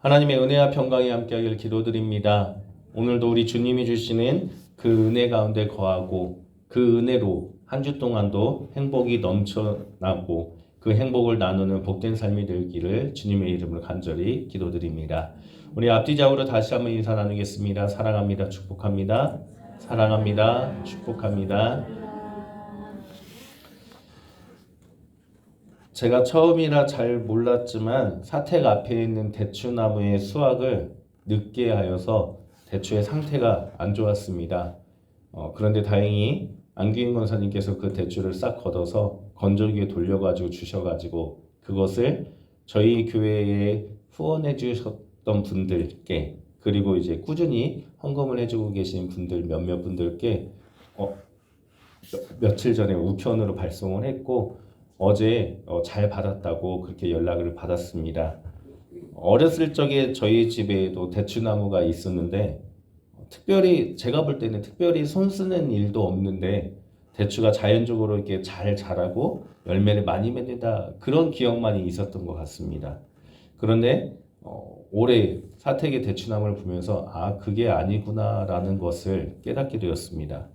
하나님의 은혜와 평강이 함께하길 기도드립니다. 오늘도 우리 주님이 주시는 그 은혜 가운데 거하고 그 은혜로 한 주 동안도 행복이 넘쳐나고 그 행복을 나누는 복된 삶이 되기를 주님의 이름으로 간절히 기도드립니다. 우리 앞뒤좌우로 다시 한번 인사 나누겠습니다. 사랑합니다. 축복합니다. 사랑합니다. 축복합니다. 제가 처음이라 잘 몰랐지만 사택 앞에 있는 대추나무의 수확을 늦게 하여서 대추의 상태가 안 좋았습니다. 그런데 다행히 안규인 권사님께서 그 대추를 싹 걷어서 건조기에 돌려가지고 주셔가지고 그것을 저희 교회에 후원해 주셨던 분들께 그리고 이제 꾸준히 헌금을 해주고 계신 분들 몇몇 분들께 며칠 전에 우편으로 발송을 했고 어제 잘 받았다고 그렇게 연락을 받았습니다. 어렸을 적에 저희 집에도 대추나무가 있었는데 특별히 제가 볼 때는 특별히 손 쓰는 일도 없는데 대추가 자연적으로 이렇게 잘 자라고 열매를 많이 맺는다 그런 기억만이 있었던 것 같습니다. 그런데 올해 사택의 대추나무를 보면서 그게 아니구나라는 것을 깨닫게 되었습니다.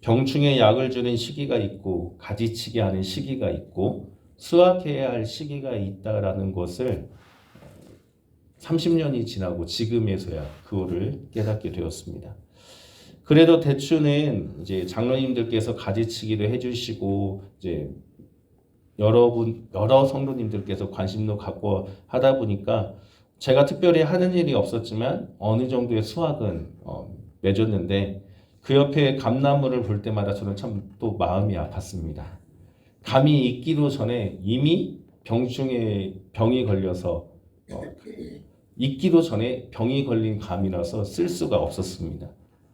병충해 약을 주는 시기가 있고 가지치기 하는 시기가 있고 수확해야 할 시기가 있다라는 것을 30년이 지나고 지금에서야 그거를 깨닫게 되었습니다. 그래도 대추는 이제 장로님들께서 가지치기도 해주시고 이제 여러 성도님들께서 관심도 갖고 하다 보니까 제가 특별히 하는 일이 없었지만 어느 정도의 수확은 맺었는데 그 옆에 감나무를 볼 때마다 저는 참 또 마음이 아팠습니다. 감이 익기도 전에 이미 병충해 병이 걸려서 익기도 전에 병이 걸린 감이라서 쓸 수가 없었습니다.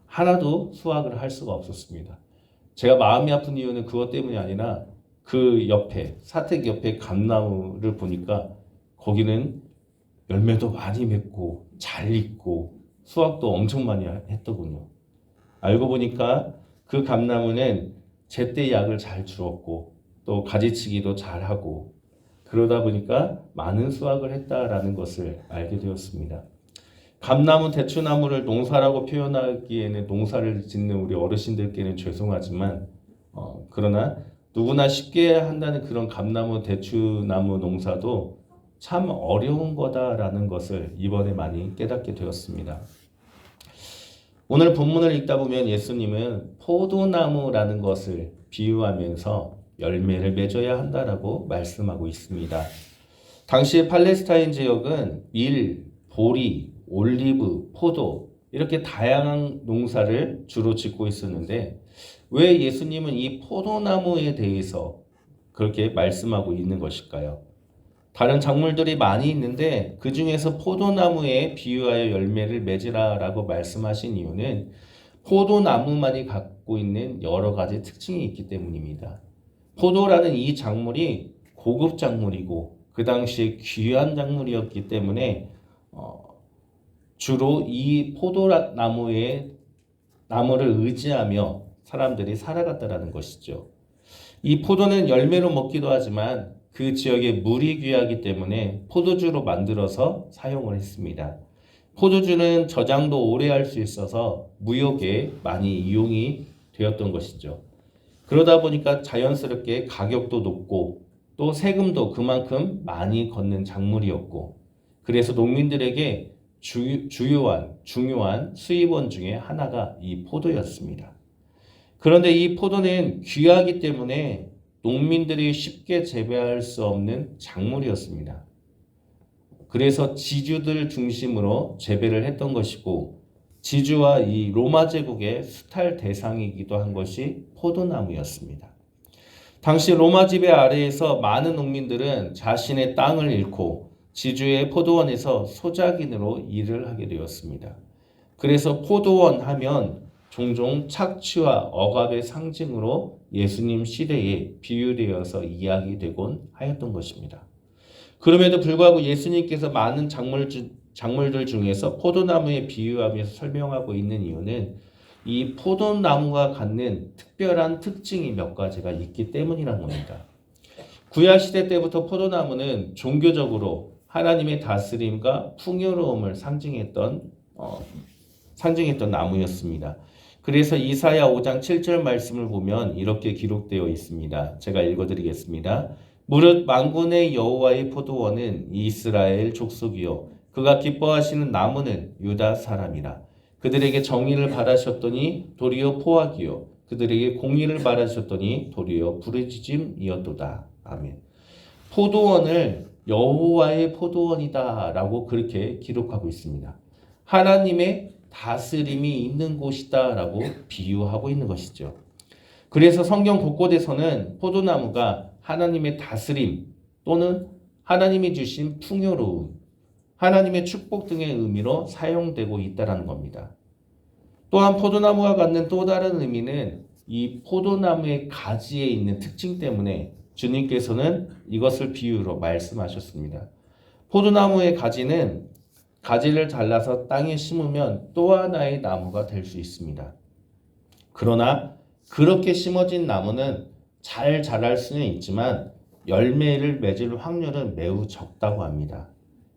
하나도 수확을 할 수가 없었습니다. 제가 마음이 아픈 이유는 그것 때문이 아니라 그 옆에 사택 옆에 감나무를 보니까 거기는 열매도 많이 맺고 잘 익고 수확도 엄청 많이 했더군요. 알고 보니까 그 감나무는 제때 약을 잘 주었고 또 가지치기도 잘하고 그러다 보니까 많은 수확을 했다라는 것을 알게 되었습니다. 감나무, 대추나무를 농사라고 표현하기에는 농사를 짓는 우리 어르신들께는 죄송하지만 그러나 누구나 쉽게 한다는 그런 감나무, 대추나무 농사도 참 어려운 거다라는 것을 이번에 많이 깨닫게 되었습니다. 오늘 본문을 읽다 보면 예수님은 포도나무라는 것을 비유하면서 열매를 맺어야 한다라고 말씀하고 있습니다. 당시 팔레스타인 지역은 밀, 보리, 올리브, 포도 이렇게 다양한 농사를 주로 짓고 있었는데 왜 예수님은 이 포도나무에 대해서 그렇게 말씀하고 있는 것일까요? 다른 작물들이 많이 있는데 그 중에서 포도나무에 비유하여 열매를 맺으라라고 말씀하신 이유는 포도나무만이 갖고 있는 여러 가지 특징이 있기 때문입니다. 포도라는 이 작물이 고급 작물이고 그 당시에 귀한 작물이었기 때문에 주로 이 포도나무의 나무를 의지하며 사람들이 살아갔다라는 것이죠. 이 포도는 열매로 먹기도 하지만 그 지역에 물이 귀하기 때문에 포도주로 만들어서 사용을 했습니다. 포도주는 저장도 오래 할 수 있어서 무역에 많이 이용이 되었던 것이죠. 그러다 보니까 자연스럽게 가격도 높고 또 세금도 그만큼 많이 걷는 작물이었고 그래서 농민들에게 중요한 수입원 중에 하나가 이 포도였습니다. 그런데 이 포도는 귀하기 때문에 농민들이 쉽게 재배할 수 없는 작물이었습니다. 그래서 지주들 중심으로 재배를 했던 것이고 지주와 이 로마 제국의 수탈 대상이기도 한 것이 포도나무였습니다. 당시 로마 지배 아래에서 많은 농민들은 자신의 땅을 잃고 지주의 포도원에서 소작인으로 일을 하게 되었습니다. 그래서 포도원 하면 종종 착취와 억압의 상징으로 예수님 시대에 비유되어서 이야기되곤 하였던 것입니다. 그럼에도 불구하고 예수님께서 많은 작물들 중에서 포도나무에 비유하면서 설명하고 있는 이유는 이 포도나무가 갖는 특별한 특징이 몇 가지가 있기 때문이라는 겁니다. 구약시대 때부터 포도나무는 종교적으로 하나님의 다스림과 풍요로움을 상징했던 나무였습니다. 그래서 이사야 5장 7절 말씀을 보면 이렇게 기록되어 있습니다. 제가 읽어드리겠습니다. 무릇 만군의 여호와의 포도원은 이스라엘 족속이요 그가 기뻐하시는 나무는 유다 사람이라. 그들에게 정의를 바라셨더니 도리어 포악이요 그들에게 공의를 바라셨더니 도리어 부르짖음이었도다. 아멘. 포도원을 여호와의 포도원이다 라고 그렇게 기록하고 있습니다. 하나님의 다스림이 있는 곳이다 라고 비유하고 있는 것이죠. 그래서 성경 곳곳에서는 포도나무가 하나님의 다스림 또는 하나님이 주신 풍요로움, 하나님의 축복 등의 의미로 사용되고 있다는 겁니다. 또한 포도나무가 갖는 또 다른 의미는 이 포도나무의 가지에 있는 특징 때문에 주님께서는 이것을 비유로 말씀하셨습니다. 포도나무의 가지는 가지를 잘라서 땅에 심으면 또 하나의 나무가 될 수 있습니다. 그러나 그렇게 심어진 나무는 잘 자랄 수는 있지만 열매를 맺을 확률은 매우 적다고 합니다.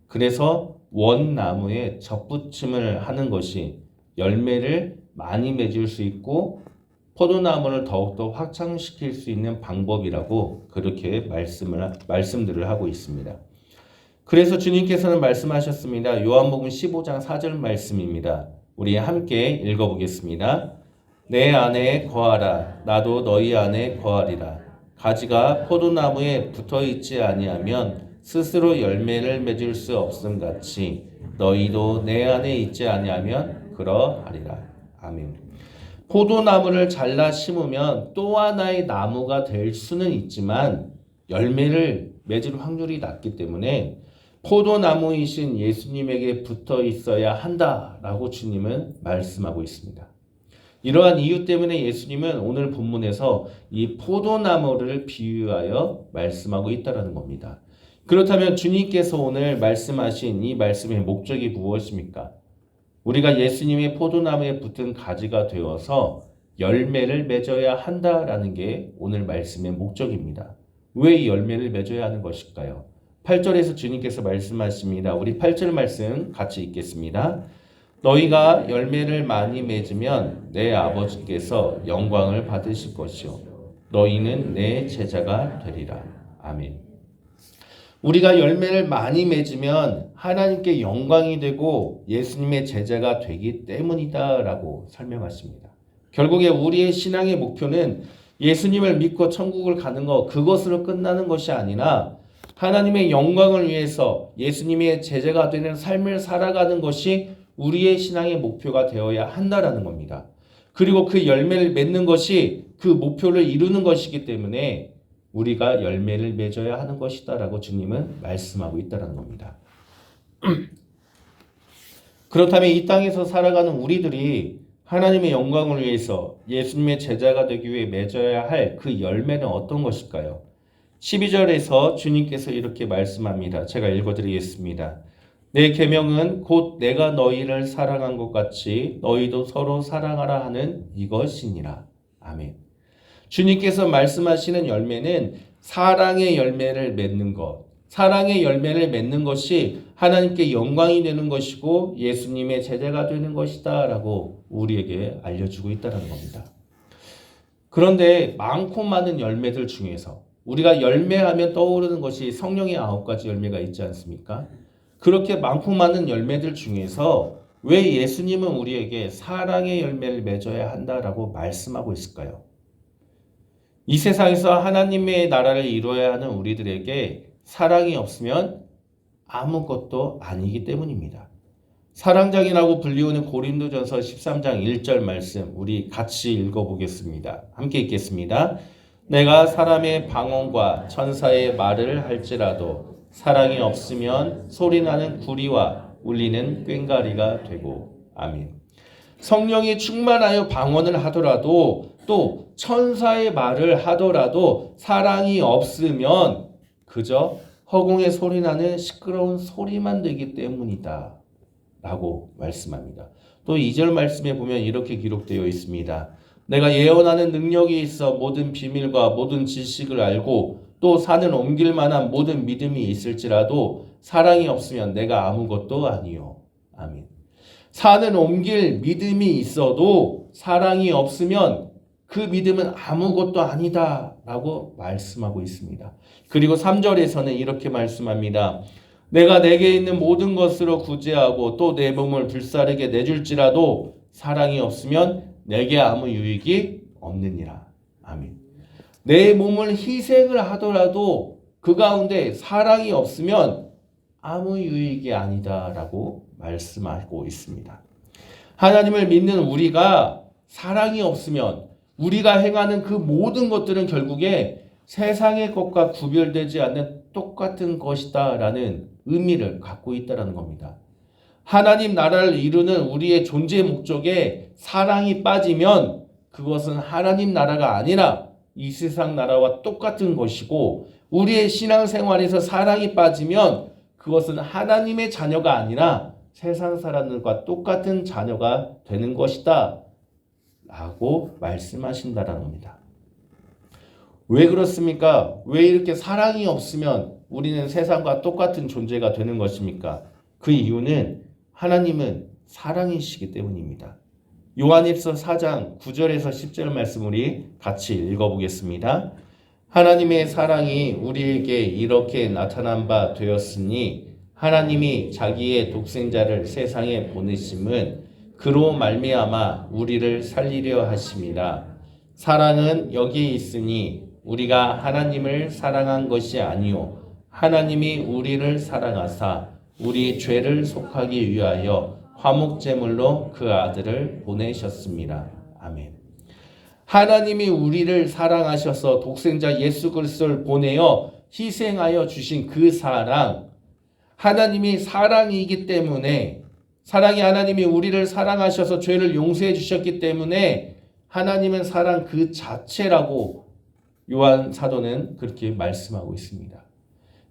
그래서 원나무에 접붙임을 하는 것이 열매를 많이 맺을 수 있고 포도나무를 더욱더 확장시킬 수 있는 방법이라고 그렇게 말씀들을 하고 있습니다. 그래서 주님께서는 말씀하셨습니다. 요한복음 15장 4절 말씀입니다. 우리 함께 읽어보겠습니다. 내 안에 거하라 나도 너희 안에 거하리라. 가지가 포도나무에 붙어있지 아니하면 스스로 열매를 맺을 수 없음 같이 너희도 내 안에 있지 아니하면 그러하리라. 아멘. 포도나무를 잘라 심으면 또 하나의 나무가 될 수는 있지만 열매를 맺을 확률이 낮기 때문에 포도나무이신 예수님에게 붙어 있어야 한다라고 주님은 말씀하고 있습니다. 이러한 이유 때문에 예수님은 오늘 본문에서 이 포도나무를 비유하여 말씀하고 있다는 겁니다. 그렇다면 주님께서 오늘 말씀하신 이 말씀의 목적이 무엇입니까? 우리가 예수님의 포도나무에 붙은 가지가 되어서 열매를 맺어야 한다라는 게 오늘 말씀의 목적입니다. 왜 이 열매를 맺어야 하는 것일까요? 8절에서 주님께서 말씀하십니다. 우리 8절 말씀 같이 읽겠습니다. 너희가 열매를 많이 맺으면 내 아버지께서 영광을 받으실 것이요 너희는 내 제자가 되리라. 아멘. 우리가 열매를 많이 맺으면 하나님께 영광이 되고 예수님의 제자가 되기 때문이다 라고 설명하십니다. 결국에 우리의 신앙의 목표는 예수님을 믿고 천국을 가는 것, 그것으로 끝나는 것이 아니라 하나님의 영광을 위해서 예수님의 제자가 되는 삶을 살아가는 것이 우리의 신앙의 목표가 되어야 한다라는 겁니다. 그리고 그 열매를 맺는 것이 그 목표를 이루는 것이기 때문에 우리가 열매를 맺어야 하는 것이다 라고 주님은 말씀하고 있다는 겁니다. 그렇다면 이 땅에서 살아가는 우리들이 하나님의 영광을 위해서 예수님의 제자가 되기 위해 맺어야 할 그 열매는 어떤 것일까요? 12절에서 주님께서 이렇게 말씀합니다. 제가 읽어드리겠습니다. 내 계명은 곧 내가 너희를 사랑한 것 같이 너희도 서로 사랑하라 하는 이것이니라. 아멘. 주님께서 말씀하시는 열매는 사랑의 열매를 맺는 것, 사랑의 열매를 맺는 것이 하나님께 영광이 되는 것이고 예수님의 제자가 되는 것이다 라고 우리에게 알려주고 있다는 겁니다. 그런데 많고 많은 열매들 중에서 우리가 열매하면 떠오르는 것이 성령의 9가지 열매가 있지 않습니까? 그렇게 많고 많은 열매들 중에서 왜 예수님은 우리에게 사랑의 열매를 맺어야 한다라고 말씀하고 있을까요? 이 세상에서 하나님의 나라를 이루어야 하는 우리들에게 사랑이 없으면 아무것도 아니기 때문입니다. 사랑장이라고 불리우는 고린도전서 13장 1절 말씀 우리 같이 읽어보겠습니다. 함께 읽겠습니다. 내가 사람의 방언과 천사의 말을 할지라도 사랑이 없으면 소리나는 구리와 울리는 꽹과리가 되고. 아멘. 성령이 충만하여 방언을 하더라도 또 천사의 말을 하더라도 사랑이 없으면 그저 허공에 소리나는 시끄러운 소리만 되기 때문이다 라고 말씀합니다. 또 2절 말씀에 보면 이렇게 기록되어 있습니다. 내가 예언하는 능력이 있어 모든 비밀과 모든 지식을 알고 또 산을 옮길 만한 모든 믿음이 있을지라도 사랑이 없으면 내가 아무것도 아니요. 아멘. 산을 옮길 믿음이 있어도 사랑이 없으면 그 믿음은 아무것도 아니다 라고 말씀하고 있습니다. 그리고 3절에서는 이렇게 말씀합니다. 내가 내게 있는 모든 것으로 구제하고 또 내 몸을 불사르게 내줄지라도 사랑이 없으면 내게 아무 유익이 없느니라. 아멘. 내 몸을 희생을 하더라도 그 가운데 사랑이 없으면 아무 유익이 아니다라고 말씀하고 있습니다. 하나님을 믿는 우리가 사랑이 없으면 우리가 행하는 그 모든 것들은 결국에 세상의 것과 구별되지 않는 똑같은 것이다라는 의미를 갖고 있다는 겁니다. 하나님 나라를 이루는 우리의 존재 목적에 사랑이 빠지면 그것은 하나님 나라가 아니라 이 세상 나라와 똑같은 것이고, 우리의 신앙생활에서 사랑이 빠지면 그것은 하나님의 자녀가 아니라 세상 사람들과 똑같은 자녀가 되는 것이다 라고 말씀하신다는 겁니다. 왜 그렇습니까? 왜 이렇게 사랑이 없으면 우리는 세상과 똑같은 존재가 되는 것입니까? 그 이유는 하나님은 사랑이시기 때문입니다. 요한일서 4장 9절에서 10절 말씀 우리 같이 읽어보겠습니다. 하나님의 사랑이 우리에게 이렇게 나타난 바 되었으니 하나님이 자기의 독생자를 세상에 보내심은 그로 말미암아 우리를 살리려 하심이라. 사랑은 여기에 있으니 우리가 하나님을 사랑한 것이 아니요 하나님이 우리를 사랑하사 우리 죄를 속하기 위하여 화목제물로 그 아들을 보내셨습니다. 아멘. 하나님이 우리를 사랑하셔서 독생자 예수 그리스도를 보내어 희생하여 주신 그 사랑, 하나님이 사랑이기 때문에, 사랑이 하나님이 우리를 사랑하셔서 죄를 용서해 주셨기 때문에 하나님은 사랑 그 자체라고 요한 사도는 그렇게 말씀하고 있습니다.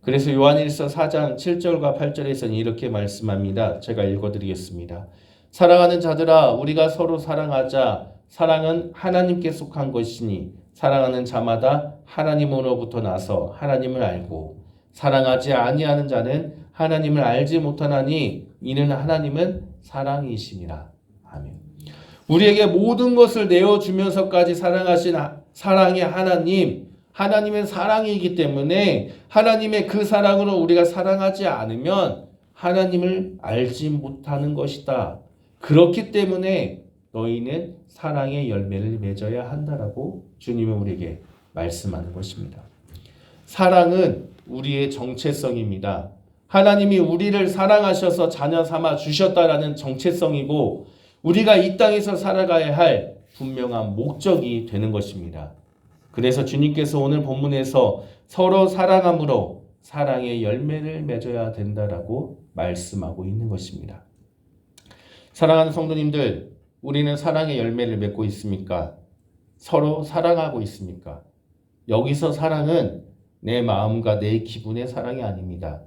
그래서 요한일서 4장 7절과 8절에서는 이렇게 말씀합니다. 제가 읽어드리겠습니다. 사랑하는 자들아, 우리가 서로 사랑하자. 사랑은 하나님께 속한 것이니 사랑하는 자마다 하나님으로부터 나서 하나님을 알고, 사랑하지 아니하는 자는 하나님을 알지 못하나니 이는 하나님은 사랑이시니라. 아멘. 우리에게 모든 것을 내어주면서까지 사랑하신 사랑의 하나님, 하나님은 사랑이기 때문에 하나님의 그 사랑으로 우리가 사랑하지 않으면 하나님을 알지 못하는 것이다. 그렇기 때문에 너희는 사랑의 열매를 맺어야 한다라고 주님은 우리에게 말씀하는 것입니다. 사랑은 우리의 정체성입니다. 하나님이 우리를 사랑하셔서 자녀 삼아 주셨다라는 정체성이고 우리가 이 땅에서 살아가야 할 분명한 목적이 되는 것입니다. 그래서 주님께서 오늘 본문에서 서로 사랑함으로 사랑의 열매를 맺어야 된다라고 말씀하고 있는 것입니다. 사랑하는 성도님들, 우리는 사랑의 열매를 맺고 있습니까? 서로 사랑하고 있습니까? 여기서 사랑은 내 마음과 내 기분의 사랑이 아닙니다.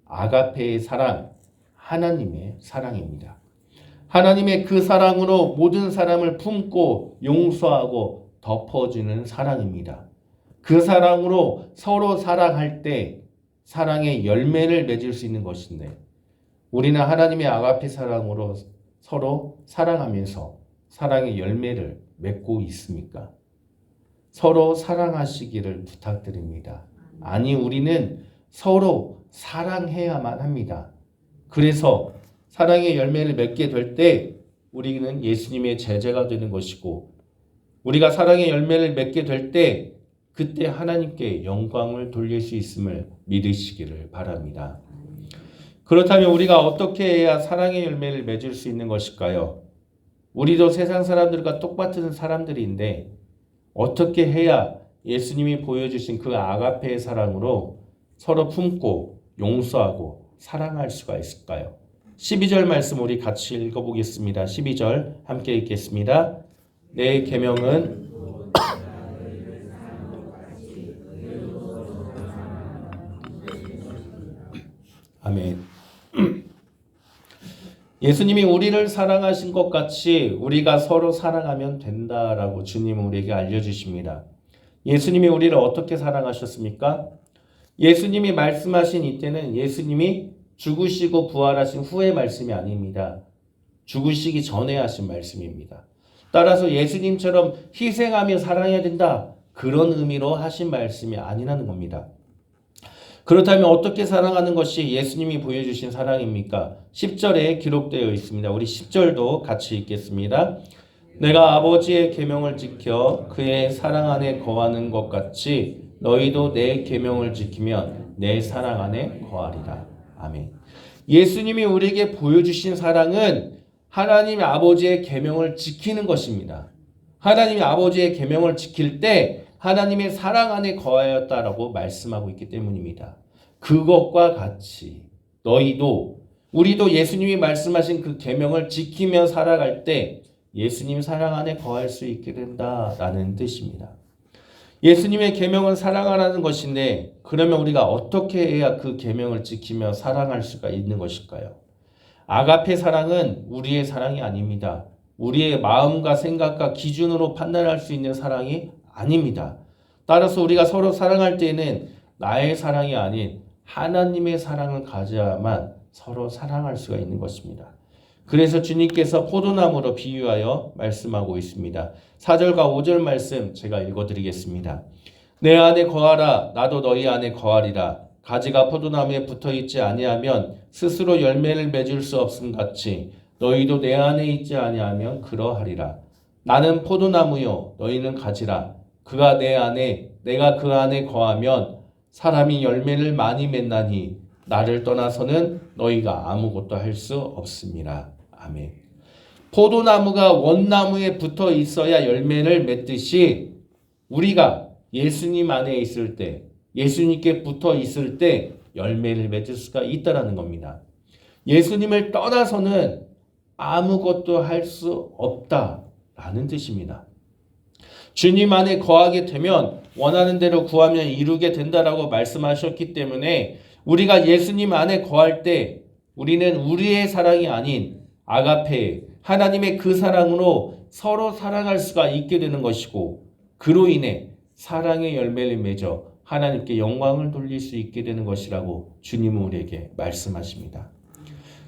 아가페의 사랑, 하나님의 사랑입니다. 하나님의 그 사랑으로 모든 사람을 품고 용서하고 덮어주는 사랑입니다. 그 사랑으로 서로 사랑할 때 사랑의 열매를 맺을 수 있는 것인데, 우리는 하나님의 아가페 사랑으로 서로 사랑하면서 사랑의 열매를 맺고 있습니까? 서로 사랑하시기를 부탁드립니다. 아니, 우리는 서로 사랑해야만 합니다. 그래서 사랑의 열매를 맺게 될 때 우리는 예수님의 제자가 되는 것이고, 우리가 사랑의 열매를 맺게 될 때 그때 하나님께 영광을 돌릴 수 있음을 믿으시기를 바랍니다. 그렇다면 우리가 어떻게 해야 사랑의 열매를 맺을 수 있는 것일까요? 우리도 세상 사람들과 똑같은 사람들인데 어떻게 해야 예수님이 보여주신 그 아가페의 사랑으로 서로 품고 용서하고 사랑할 수가 있을까요? 12절 말씀 우리 같이 읽어보겠습니다. 12절 함께 읽겠습니다. 내 계명은 아멘. 예수님이 우리를 사랑하신 것 같이 우리가 서로 사랑하면 된다라고 주님은 우리에게 알려주십니다. 예수님이 우리를 어떻게 사랑하셨습니까? 예수님이 말씀하신 이때는 예수님이 죽으시고 부활하신 후의 말씀이 아닙니다. 죽으시기 전에 하신 말씀입니다. 따라서 예수님처럼 희생하며 사랑해야 된다. 그런 의미로 하신 말씀이 아니라는 겁니다. 그렇다면 어떻게 사랑하는 것이 예수님이 보여주신 사랑입니까? 10절에 기록되어 있습니다. 우리 10절도 같이 읽겠습니다. 내가 아버지의 계명을 지켜 그의 사랑 안에 거하는 것 같이 너희도 내 계명을 지키면 내 사랑 안에 거하리라. 아멘. 예수님이 우리에게 보여주신 사랑은 하나님 아버지의 계명을 지키는 것입니다. 하나님 아버지의 계명을 지킬 때 하나님의 사랑 안에 거하였다라고 말씀하고 있기 때문입니다. 그것과 같이 우리도 예수님이 말씀하신 그 계명을 지키며 살아갈 때 예수님 사랑 안에 거할 수 있게 된다라는 뜻입니다. 예수님의 계명은 사랑하라는 것인데 그러면 우리가 어떻게 해야 그 계명을 지키며 사랑할 수가 있는 것일까요? 아가페 사랑은 우리의 사랑이 아닙니다. 우리의 마음과 생각과 기준으로 판단할 수 있는 사랑이 아닙니다. 따라서 우리가 서로 사랑할 때에는 나의 사랑이 아닌 하나님의 사랑을 가져야만 서로 사랑할 수가 있는 것입니다. 그래서 주님께서 포도나무로 비유하여 말씀하고 있습니다. 4절과 5절 말씀 제가 읽어드리겠습니다. 내 안에 거하라 나도 너희 안에 거하리라. 가지가 포도나무에 붙어있지 아니하면 스스로 열매를 맺을 수 없음 같이 너희도 내 안에 있지 아니하면 그러하리라. 나는 포도나무요 너희는 가지라. 그가 내 안에 내가 그 안에 거하면 사람이 열매를 많이 맺나니 나를 떠나서는 너희가 아무것도 할 수 없습니다. 아멘. 포도나무가 원나무에 붙어 있어야 열매를 맺듯이 우리가 예수님 안에 있을 때, 예수님께 붙어 있을 때 열매를 맺을 수가 있다라는 겁니다. 예수님을 떠나서는 아무것도 할 수 없다라는 뜻입니다. 주님 안에 거하게 되면 원하는 대로 구하면 이루게 된다라고 말씀하셨기 때문에 우리가 예수님 안에 거할 때 우리는 우리의 사랑이 아닌 아가페 하나님의 그 사랑으로 서로 사랑할 수가 있게 되는 것이고 그로 인해 사랑의 열매를 맺어 하나님께 영광을 돌릴 수 있게 되는 것이라고 주님은 우리에게 말씀하십니다.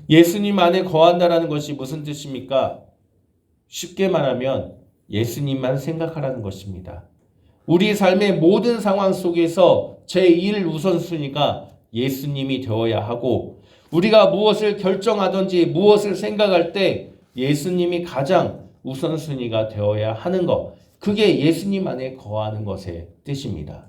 예수님 안에 거한다라는 것이 무슨 뜻입니까? 쉽게 말하면 예수님만 생각하라는 것입니다. 우리 삶의 모든 상황 속에서 제1 우선순위가 예수님이 되어야 하고 우리가 무엇을 결정하든지 무엇을 생각할 때 예수님이 가장 우선순위가 되어야 하는 것, 그게 예수님 안에 거하는 것의 뜻입니다.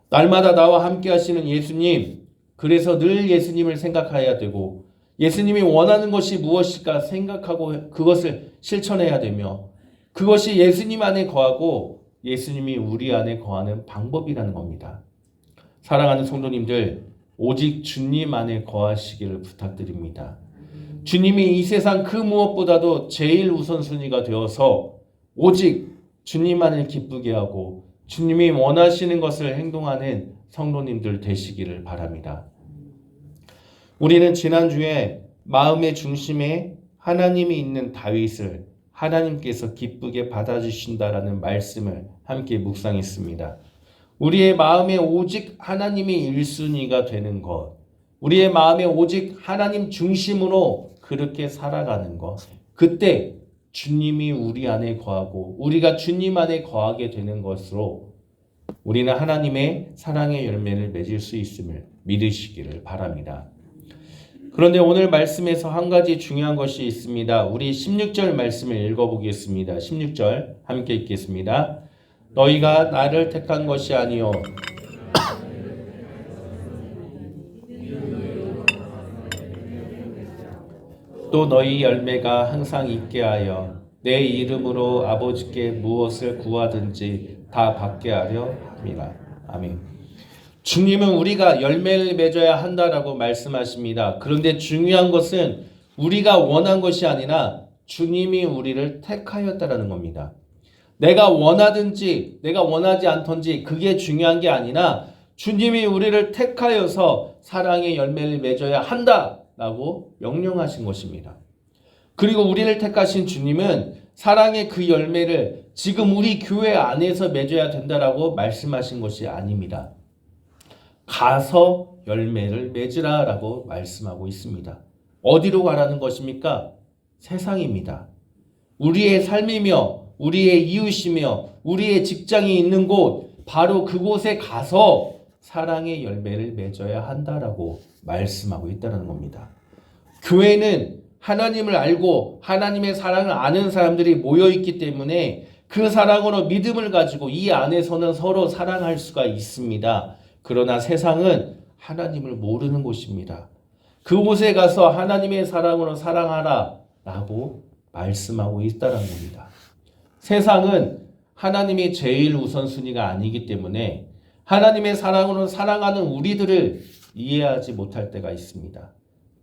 날마다 나와 함께 하시는 예수님, 그래서 늘 예수님을 생각해야 되고 예수님이 원하는 것이 무엇일까 생각하고 그것을 실천해야 되며 그것이 예수님 안에 거하고 예수님이 우리 안에 거하는 방법이라는 겁니다. 사랑하는 성도님들, 오직 주님 안에 거하시기를 부탁드립니다. 주님이 이 세상 그 무엇보다도 제일 우선순위가 되어서 오직 주님만을 기쁘게 하고 주님이 원하시는 것을 행동하는 성도님들 되시기를 바랍니다. 우리는 지난주에 마음의 중심에 하나님이 있는 다윗을 하나님께서 기쁘게 받아주신다라는 말씀을 함께 묵상했습니다. 우리의 마음에 오직 하나님이 1순위가 되는 것, 우리의 마음에 오직 하나님 중심으로 그렇게 살아가는 것, 그때 주님이 우리 안에 거하고 우리가 주님 안에 거하게 되는 것으로 우리는 하나님의 사랑의 열매를 맺을 수 있음을 믿으시기를 바랍니다. 그런데 오늘 말씀에서 한 가지 중요한 것이 있습니다. 우리 16절 말씀을 읽어보겠습니다. 16절 함께 읽겠습니다. 너희가 나를 택한 것이 아니요 또 너희 열매가 항상 있게 하여 내 이름으로 아버지께 무엇을 구하든지 다 받게 하려 함이라. 아멘. 주님은 우리가 열매를 맺어야 한다라고 말씀하십니다. 그런데 중요한 것은 우리가 원한 것이 아니라 주님이 우리를 택하였다라는 겁니다. 내가 원하든지 내가 원하지 않든지 그게 중요한 게 아니라 주님이 우리를 택하여서 사랑의 열매를 맺어야 한다라고 명령하신 것입니다. 그리고 우리를 택하신 주님은 사랑의 그 열매를 지금 우리 교회 안에서 맺어야 된다라고 말씀하신 것이 아닙니다. 가서 열매를 맺으라라고 말씀하고 있습니다. 어디로 가라는 것입니까? 세상입니다. 우리의 삶이며 우리의 이웃이며 우리의 직장이 있는 곳, 바로 그곳에 가서 사랑의 열매를 맺어야 한다라고 말씀하고 있다는 겁니다. 교회는 하나님을 알고 하나님의 사랑을 아는 사람들이 모여있기 때문에 그 사랑으로 믿음을 가지고 이 안에서는 서로 사랑할 수가 있습니다. 그러나 세상은 하나님을 모르는 곳입니다. 그곳에 가서 하나님의 사랑으로 사랑하라 라고 말씀하고 있다는 겁니다. 세상은 하나님이 제일 우선순위가 아니기 때문에 하나님의 사랑으로 사랑하는 우리들을 이해하지 못할 때가 있습니다.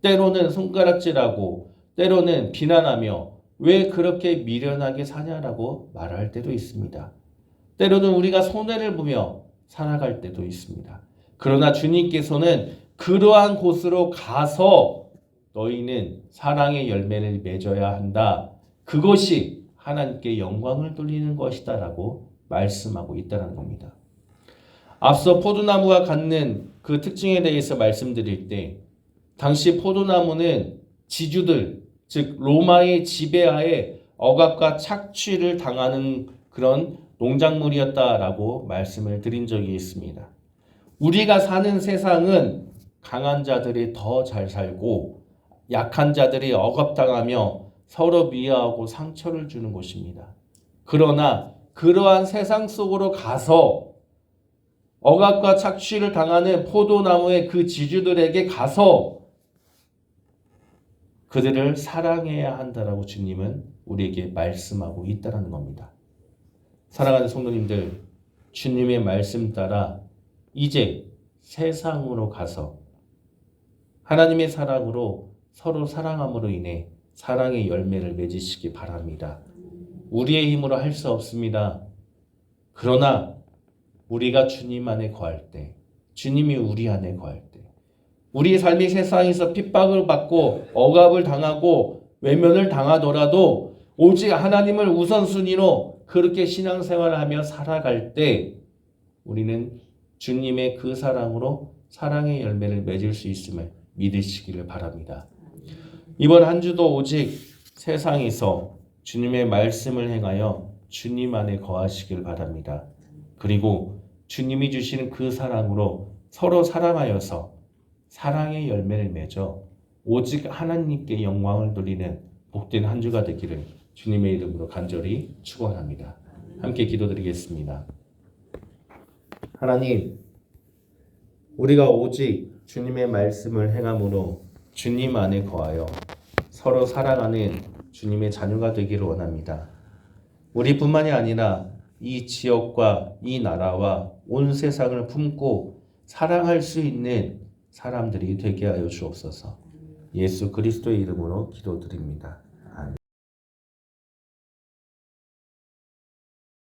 때로는 손가락질하고 때로는 비난하며 왜 그렇게 미련하게 사냐라고 말할 때도 있습니다. 때로는 우리가 손해를 보며 살아갈 때도 있습니다. 그러나 주님께서는 그러한 곳으로 가서 너희는 사랑의 열매를 맺어야 한다. 그것이 하나님께 영광을 돌리는 것이다 라고 말씀하고 있다는 겁니다. 앞서 포도나무가 갖는 그 특징에 대해서 말씀드릴 때 당시 포도나무는 지주들, 즉 로마의 지배하에 억압과 착취를 당하는 그런 농작물이었다라고 말씀을 드린 적이 있습니다. 우리가 사는 세상은 강한 자들이 더 잘 살고 약한 자들이 억압당하며 서로 미워하고 상처를 주는 곳입니다. 그러나 그러한 세상 속으로 가서 억압과 착취를 당하는 포도나무의 그 지주들에게 가서 그들을 사랑해야 한다라고 주님은 우리에게 말씀하고 있다는 겁니다. 사랑하는 성도님들, 주님의 말씀 따라 이제 세상으로 가서 하나님의 사랑으로 서로 사랑함으로 인해 사랑의 열매를 맺으시기 바랍니다. 우리의 힘으로 할 수 없습니다. 그러나 우리가 주님 안에 거할 때, 주님이 우리 안에 거할 때, 우리 삶이 세상에서 핍박을 받고 억압을 당하고 외면을 당하더라도 오직 하나님을 우선순위로 그렇게 신앙생활을 하며 살아갈 때 우리는 주님의 그 사랑으로 사랑의 열매를 맺을 수 있음을 믿으시기를 바랍니다. 이번 한 주도 오직 세상에서 주님의 말씀을 행하여 주님 안에 거하시길 바랍니다. 그리고 주님이 주시는 그 사랑으로 서로 사랑하여서 사랑의 열매를 맺어 오직 하나님께 영광을 돌리는 복된 한 주가 되기를 주님의 이름으로 간절히 축원합니다. 함께 기도드리겠습니다. 하나님, 우리가 오직 주님의 말씀을 행함으로 주님 안에 거하여 서로 사랑하는 주님의 자녀가 되기를 원합니다. 우리뿐만이 아니라 이 지역과 이 나라와 온 세상을 품고 사랑할 수 있는 사람들이 되게 하여 주옵소서. 예수 그리스도의 이름으로 기도드립니다.